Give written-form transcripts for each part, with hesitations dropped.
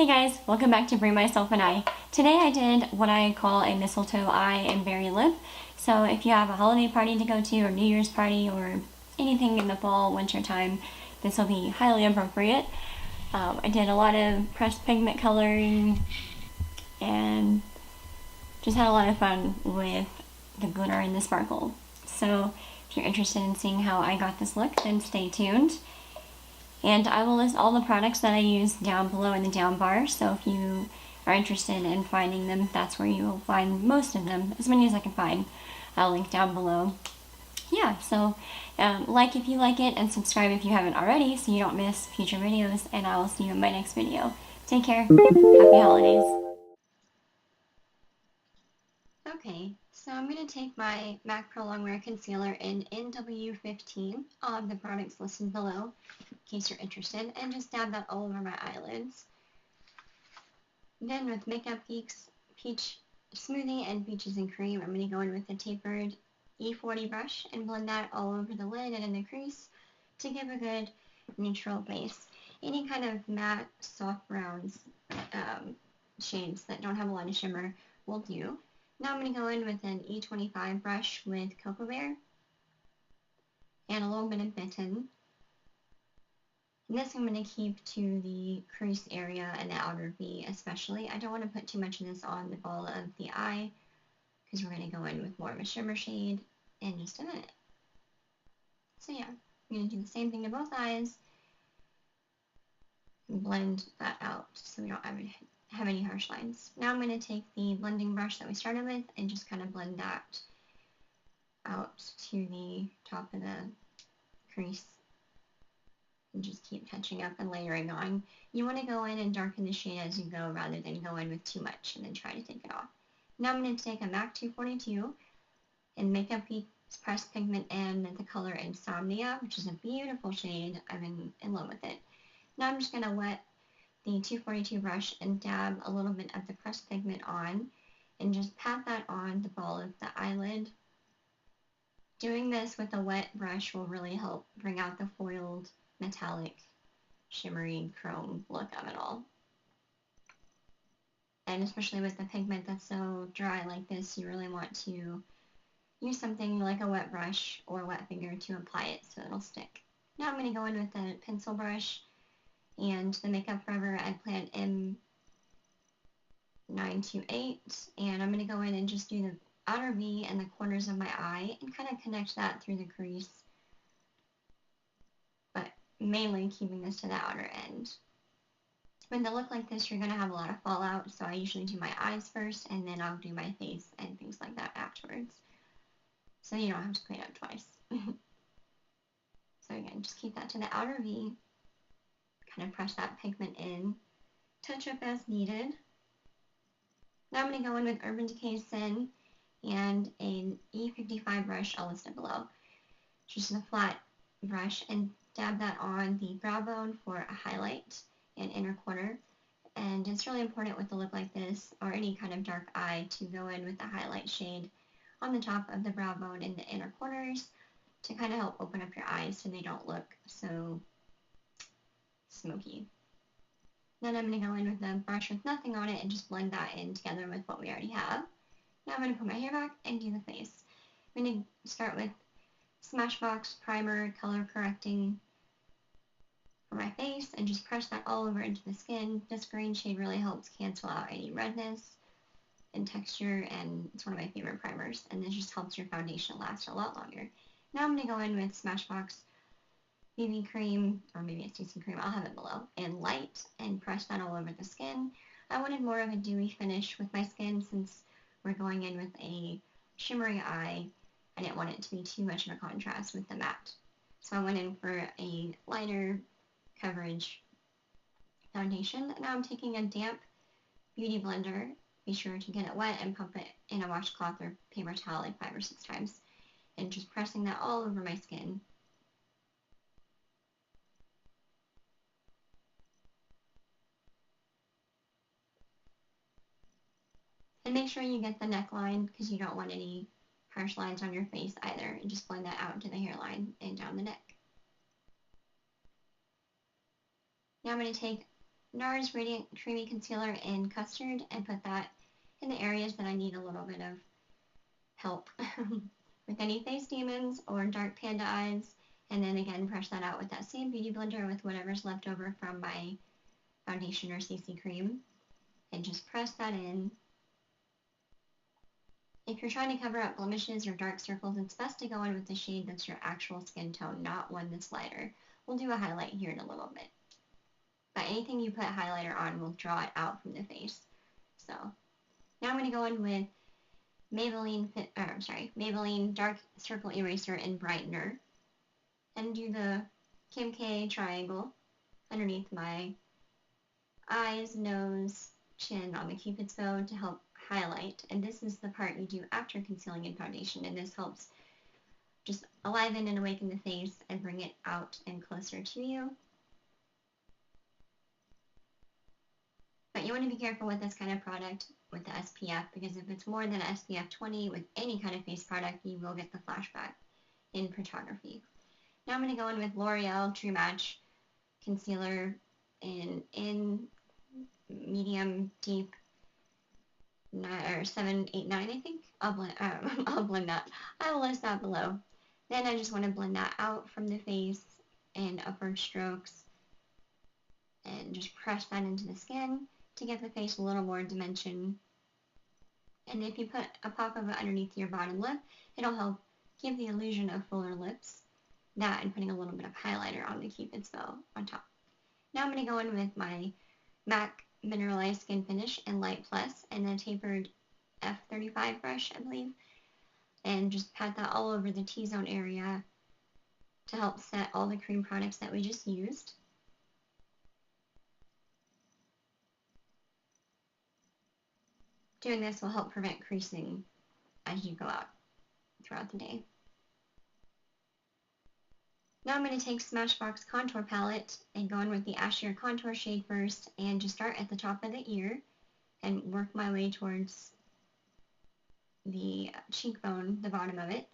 Hey guys, welcome back to Bring Myself an Eye. Today I did what I call a mistletoe eye and berry lip. So if you have a holiday party to go to or New Year's party or anything in the fall, winter time, this will be highly appropriate. I did a lot of pressed pigment coloring and just had a lot of fun with the glitter and the sparkle. So if you're interested in seeing how I got this look, then stay tuned. And I will list all the products that I use down below in the down bar, so if you are interested in finding them, that's where you will find most of them, as many as I can find. I'll link down below. Yeah, so like if you like it, and subscribe if you haven't already, so you don't miss future videos, and I will see you in my next video. Take care. Happy holidays. Okay, so I'm going to take my MAC Pro Longwear Concealer in NW15, all of the products listed below, in case you're interested, and just dab that all over my eyelids. Then with Makeup Geek's Peach Smoothie and Peaches and Cream, I'm going to go in with a tapered E40 brush and blend that all over the lid and in the crease to give a good neutral base. Any kind of matte, soft browns, shades that don't have a lot of shimmer will do. Now I'm going to go in with an E25 brush with Cocoa Bear and a little bit of Mitten. And this I'm going to keep to the crease area and the outer V especially. I don't want to put too much of this on the ball of the eye because we're going to go in with more of a shimmer shade in just a minute. So yeah, I'm going to do the same thing to both eyes and blend that out so we don't have any harsh lines. Now I'm going to take the blending brush that we started with and just kind of blend that out to the top of the crease and just keep touching up and layering on. You want to go in and darken the shade as you go rather than go in with too much and then try to take it off. Now I'm going to take a MAC 242 and Makeup Geek's Pressed Pigment and the color Insomnia, which is a beautiful shade. I'm in love with it. Now I'm just going to wet the 242 brush and dab a little bit of the pressed pigment on and just pat that on the ball of the eyelid. Doing this with a wet brush will really help bring out the foiled, metallic, shimmery chrome look of it all. And especially with the pigment that's so dry like this, you really want to use something like a wet brush or a wet finger to apply it so it'll stick. Now I'm going to go in with a pencil brush and the Makeup Forever Eggplant M928, and I'm going to go in and just do the outer V and the corners of my eye and kind of connect that through the crease, but mainly keeping this to the outer end. When they look like this, you're going to have a lot of fallout, so I usually do my eyes first and then I'll do my face and things like that afterwards, so you don't have to clean up twice. So again, just keep that to the outer V, kind of press that pigment in, touch up as needed. Now I'm going to go in with Urban Decay Sin and an E55 brush, I'll list it below. Just a flat brush and dab that on the brow bone for a highlight and inner corner. And it's really important with a look like this or any kind of dark eye to go in with the highlight shade on the top of the brow bone in the inner corners to kind of help open up your eyes so they don't look so smoky. Then I'm going to go in with a brush with nothing on it and just blend that in together with what we already have. Now I'm going to put my hair back and do the face. I'm going to start with Smashbox Primer Color Correcting for my face and just press that all over into the skin. This green shade really helps cancel out any redness and texture, and it's one of my favorite primers, and this just helps your foundation last a lot longer. Now I'm going to go in with Smashbox BB cream, or maybe it's CC cream, I'll have it below, and light, and press that all over the skin. I wanted more of a dewy finish with my skin since we're going in with a shimmery eye. I didn't want it to be too much of a contrast with the matte. So I went in for a lighter coverage foundation. Now I'm taking a damp beauty blender. Be sure to get it wet and pump it in a washcloth or paper towel like 5 or 6 times. And just pressing that all over my skin. And make sure you get the neckline because you don't want any harsh lines on your face either. And just blend that out to the hairline and down the neck. Now I'm going to take NARS Radiant Creamy Concealer in Custard and put that in the areas that I need a little bit of help with any face demons or dark panda eyes. And then again, brush that out with that same beauty blender with whatever's left over from my foundation or CC cream. And just press that in. If you're trying to cover up blemishes or dark circles, it's best to go in with the shade that's your actual skin tone, not one that's lighter. We'll do a highlight here in a little bit. But anything you put highlighter on will draw it out from the face. So now I'm going to go in with Maybelline Dark Circle Eraser and Brightener and do the Kim K triangle underneath my eyes, nose, chin on the Cupid's bow to help highlight. And this is the part you do after concealing in foundation, and this helps just liven and awaken the face and bring it out and closer to you. But you want to be careful with this kind of product with the SPF, because if it's more than SPF 20 with any kind of face product, you will get the flashback in photography. Now I'm going to go in with L'Oreal True Match Concealer in medium deep 789, I think. I'll blend that. I will list that below. Then I just want to blend that out from the face in upward strokes and just press that into the skin to give the face a little more dimension. And if you put a pop of it underneath your bottom lip, it'll help give the illusion of fuller lips. That and putting a little bit of highlighter on the Cupid's bow on top. Now I'm going to go in with my MAC Mineralized Skin Finish in Light Plus and a tapered F35 brush, I believe, and just pat that all over the T-zone area to help set all the cream products that we just used. Doing this will help prevent creasing as you go out throughout the day. Now I'm going to take Smashbox Contour Palette and go in with the Ashier Contour shade first and just start at the top of the ear and work my way towards the cheekbone, the bottom of it.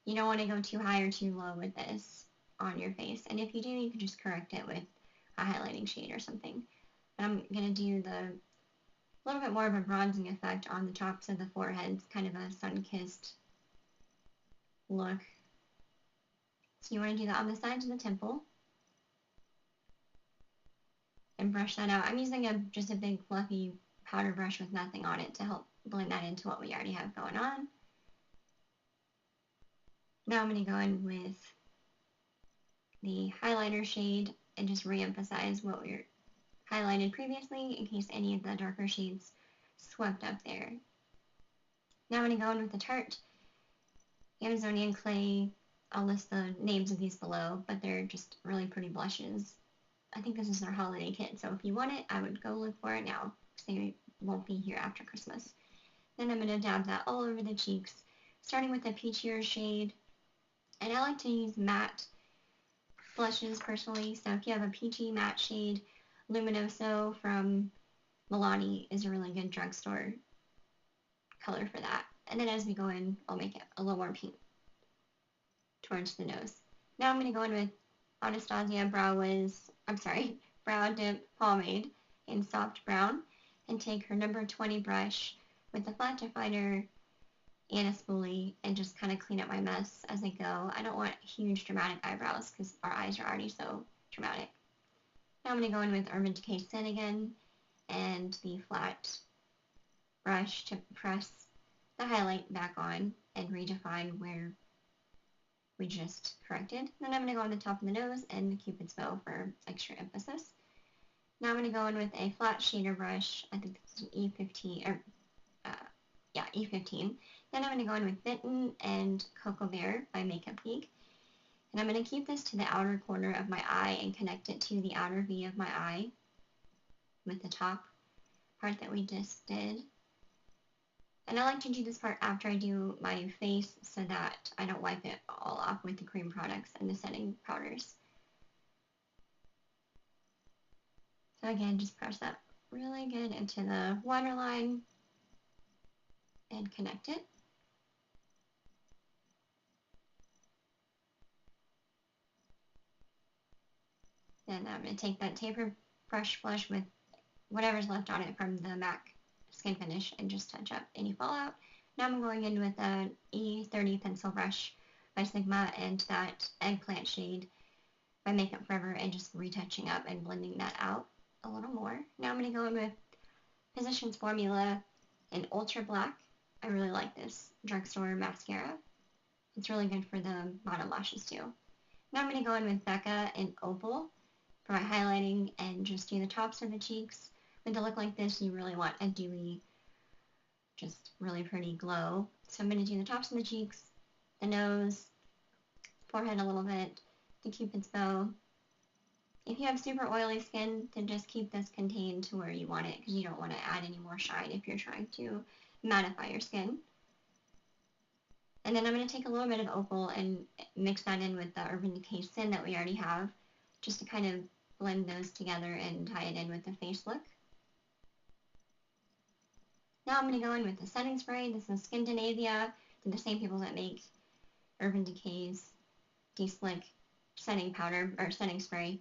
You don't want to go too high or too low with this on your face. And if you do, you can just correct it with a highlighting shade or something. But I'm going to do the little bit more of a bronzing effect on the tops of the foreheads, kind of a sun-kissed look. So you want to do that on the sides of the temple and brush that out. I'm using just a big fluffy powder brush with nothing on it to help blend that into what we already have going on. Now I'm going to go in with the highlighter shade and just re-emphasize what we highlighted previously in case any of the darker shades swept up there. Now I'm going to go in with the Tarte Amazonian Clay. I'll list the names of these below, but they're just really pretty blushes. I think this is their holiday kit, so if you want it, I would go look for it now, because they won't be here after Christmas. Then I'm going to dab that all over the cheeks, starting with a peachier shade. And I like to use matte blushes personally, so if you have a peachy matte shade, Luminoso from Milani is a really good drugstore color for that. And then as we go in, I'll make it a little more pink towards the nose. Now I'm going to go in with Anastasia Brow Dip Pomade in Soft Brown and take her number 20 brush with a flat definer and a spoolie and just kind of clean up my mess as I go. I don't want huge dramatic eyebrows because our eyes are already so dramatic. Now I'm going to go in with Urban Decay Sin again and the flat brush to press the highlight back on and redefine where we just corrected. Then I'm going to go on the top of the nose and the Cupid's bow for extra emphasis. Now I'm going to go in with a flat shader brush. I think this is an E15, E15. Then I'm going to go in with Bitten and Cocoa Bear by Makeup Geek. And I'm going to keep this to the outer corner of my eye and connect it to the outer V of my eye with the top part that we just did. And I like to do this part after I do my face so that I don't wipe it all off with the cream products and the setting powders. So again, just press that really good into the waterline and connect it. Then I'm going to take that taper brush with whatever's left on it from the MAC skin finish and just touch up any fallout. Now I'm going in with an E30 pencil brush by Sigma and that eggplant shade by Makeup Forever and just retouching up and blending that out a little more. Now I'm going to go in with Physicians Formula in Ultra Black. I really like this drugstore mascara. It's really good for the bottom lashes too. Now I'm going to go in with Becca in Opal for my highlighting and just do the tops of the cheeks. With a look like this, you really want a dewy, just really pretty glow. So I'm going to do the tops of the cheeks, the nose, forehead a little bit, the Cupid's bow. If you have super oily skin, then just keep this contained to where you want it because you don't want to add any more shine if you're trying to mattify your skin. And then I'm going to take a little bit of Opal and mix that in with the Urban Decay Sin that we already have, just to kind of blend those together and tie it in with the face look. Now I'm going to go in with the setting spray. This is Skindinavia. They're the same people that make Urban Decay's De-Slick setting powder, or setting spray.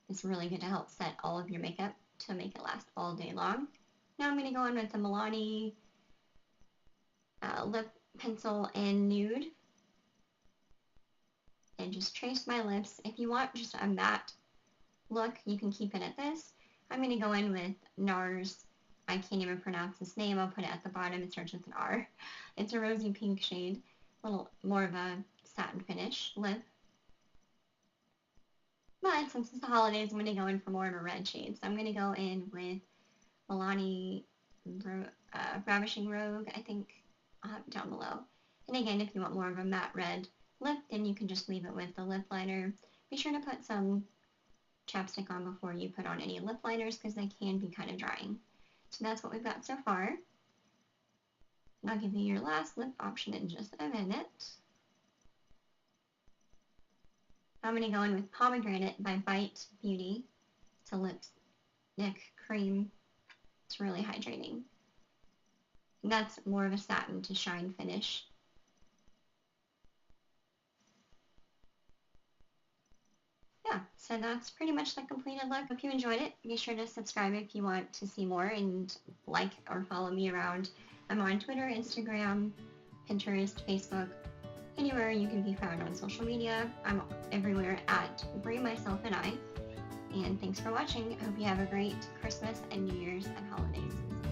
It's really good to help set all of your makeup to make it last all day long. Now I'm going to go in with the Milani lip pencil in Nude and just trace my lips. If you want just a matte look, you can keep it at this. I'm going to go in with NARS. I can't even pronounce this name. I'll put it at the bottom. It starts with an R. It's a rosy pink shade, a little more of a satin finish lip. But since it's the holidays, I'm going to go in for more of a red shade. So I'm going to go in with Milani Ravishing Rogue, I think, down below. And again, if you want more of a matte red lip, then you can just leave it with the lip liner. Be sure to put some chapstick on before you put on any lip liners because they can be kind of drying. So that's what we've got so far. And I'll give you your last lip option in just a minute. I'm going to go in with Pomegranate by Bite Beauty. It's a lipstick cream. It's really hydrating. And that's more of a satin to shine finish. Yeah, so that's pretty much the completed look. If you enjoyed it, be sure to subscribe if you want to see more and like or follow me around. I'm on Twitter, Instagram, Pinterest, Facebook, anywhere you can be found on social media. I'm everywhere at Brie, Myself, and I. And thanks for watching. I hope you have a great Christmas and New Year's and holidays.